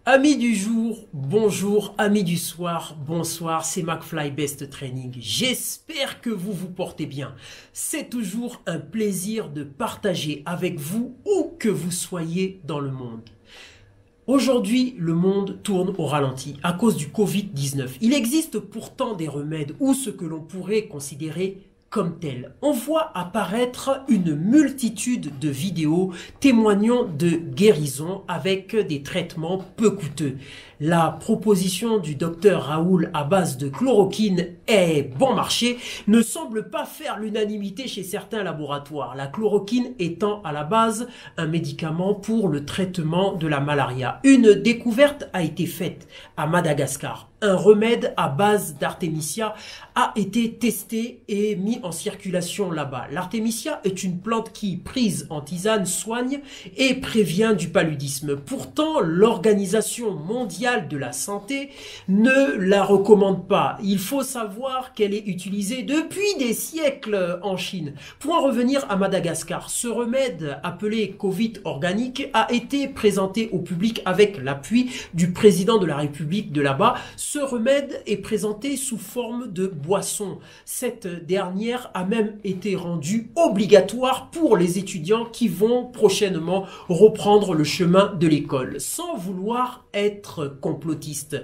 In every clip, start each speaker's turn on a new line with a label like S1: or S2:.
S1: Amis du jour, bonjour, amis du soir, bonsoir, c'est McFly Best Training. J'espère que vous vous portez bien. C'est toujours un plaisir de partager avec vous où que vous soyez dans le monde. Aujourd'hui, le monde tourne au ralenti à cause du Covid-19. Il existe pourtant des remèdes ou ce que l'on pourrait considérer comme tel. On voit apparaître une multitude de vidéos témoignant de guérison avec des traitements peu coûteux. La proposition du docteur Raoul à base de chloroquine est bon marché ne semble pas faire l'unanimité chez certains laboratoires. La chloroquine étant à la base un médicament pour le traitement de la malaria. Une découverte a été faite à Madagascar. Un remède à base d'artémisia a été testé et mis en circulation là-bas. L'artémisia est une plante qui, prise en tisane, soigne et prévient du paludisme. Pourtant, l'Organisation mondiale de la santé ne la recommande pas. Il faut savoir qu'elle est utilisée depuis des siècles en Chine. Pour en revenir à Madagascar, ce remède appelé Covid organique a été présenté au public avec l'appui du président de la République de là-bas. Ce remède est présenté sous forme de boisson. Cette dernière a même été rendue obligatoire pour les étudiants qui vont prochainement reprendre le chemin de l'école. Sans vouloir être complotiste,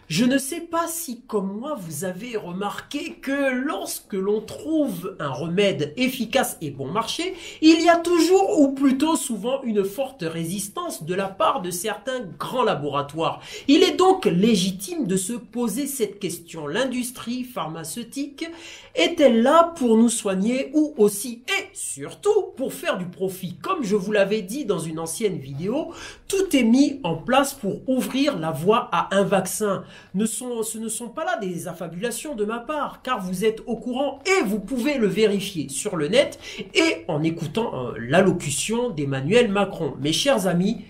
S1: je ne sais pas si, comme moi, vous avez remarqué que lorsque l'on trouve un remède efficace et bon marché, il y a toujours ou plutôt souvent une forte résistance de la part de certains grands laboratoires. Il est donc légitime de se poser cette question. L'industrie pharmaceutique est-elle là pour nous soigner ou aussi et surtout pour faire du profit? Comme je vous l'avais dit dans une ancienne vidéo, tout est mis en place pour ouvrir la voie à un vaccin. Ce ne sont pas là des affabulations de ma part, car vous êtes au courant et vous pouvez le vérifier sur le net et en écoutant l'allocution d'Emmanuel Macron. Mes chers amis,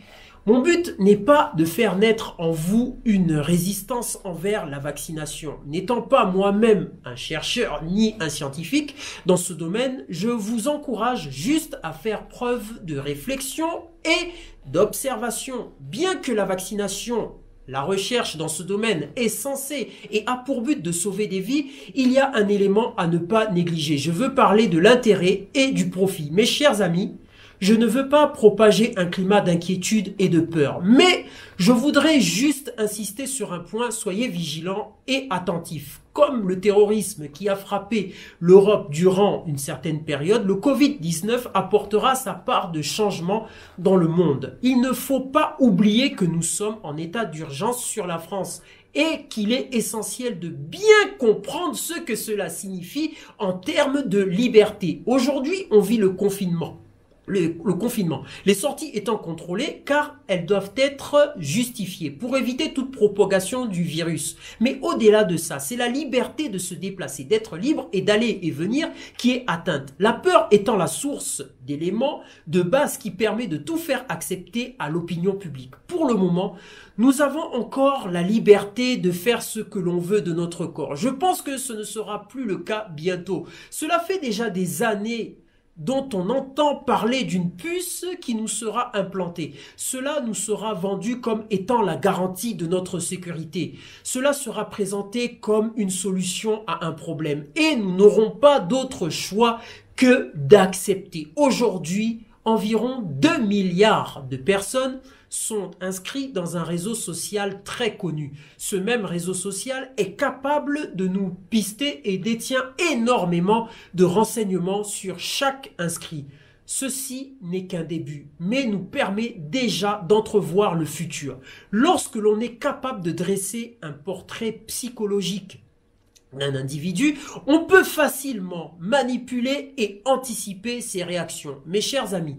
S1: mon but n'est pas de faire naître en vous une résistance envers la vaccination. N'étant pas moi-même un chercheur ni un scientifique dans ce domaine, je vous encourage juste à faire preuve de réflexion et d'observation. Bien que la vaccination, la recherche dans ce domaine est censée et a pour but de sauver des vies, il y a un élément à ne pas négliger. Je veux parler de l'intérêt et du profit. Mes chers amis, je ne veux pas propager un climat d'inquiétude et de peur, mais je voudrais juste insister sur un point, soyez vigilants et attentifs. Comme le terrorisme qui a frappé l'Europe durant une certaine période, le Covid-19 apportera sa part de changement dans le monde. Il ne faut pas oublier que nous sommes en état d'urgence sur la France et qu'il est essentiel de bien comprendre ce que cela signifie en termes de liberté. Aujourd'hui, on vit le confinement. Le confinement, les sorties étant contrôlées car elles doivent être justifiées pour éviter toute propagation du virus. Mais au-delà de ça, c'est la liberté de se déplacer, d'être libre et d'aller et venir qui est atteinte. La peur étant la source d'éléments de base qui permet de tout faire accepter à l'opinion publique. Pour le moment, nous avons encore la liberté de faire ce que l'on veut de notre corps. Je pense que ce ne sera plus le cas bientôt. Cela fait déjà des années dont on entend parler d'une puce qui nous sera implantée. Cela nous sera vendu comme étant la garantie de notre sécurité. Cela sera présenté comme une solution à un problème. Et nous n'aurons pas d'autre choix que d'accepter. Aujourd'hui, environ 2 milliards de personnes sont inscrits dans un réseau social très connu. Ce même réseau social est capable de nous pister et détient énormément de renseignements sur chaque inscrit. Ceci n'est qu'un début, mais nous permet déjà d'entrevoir le futur. Lorsque l'on est capable de dresser un portrait psychologique d'un individu, on peut facilement manipuler et anticiper ses réactions. Mes chers amis,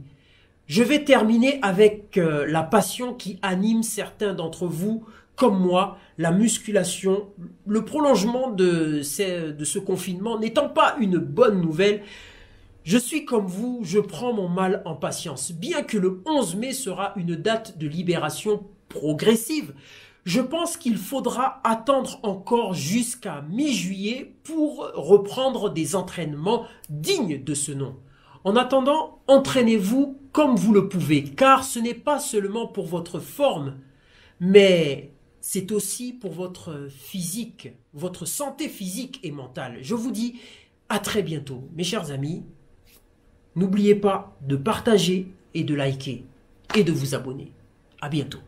S1: je vais terminer avec la passion qui anime certains d'entre vous, comme moi, la musculation. Le prolongement de ce confinement n'étant pas une bonne nouvelle, je suis comme vous, je prends mon mal en patience. Bien que le 11 mai sera une date de libération progressive, je pense qu'il faudra attendre encore jusqu'à mi-juillet pour reprendre des entraînements dignes de ce nom. En attendant, entraînez-vous comme vous le pouvez, car ce n'est pas seulement pour votre forme, mais c'est aussi pour votre physique, votre santé physique et mentale. Je vous dis à très bientôt, mes chers amis. N'oubliez pas de partager et de liker et de vous abonner. À bientôt.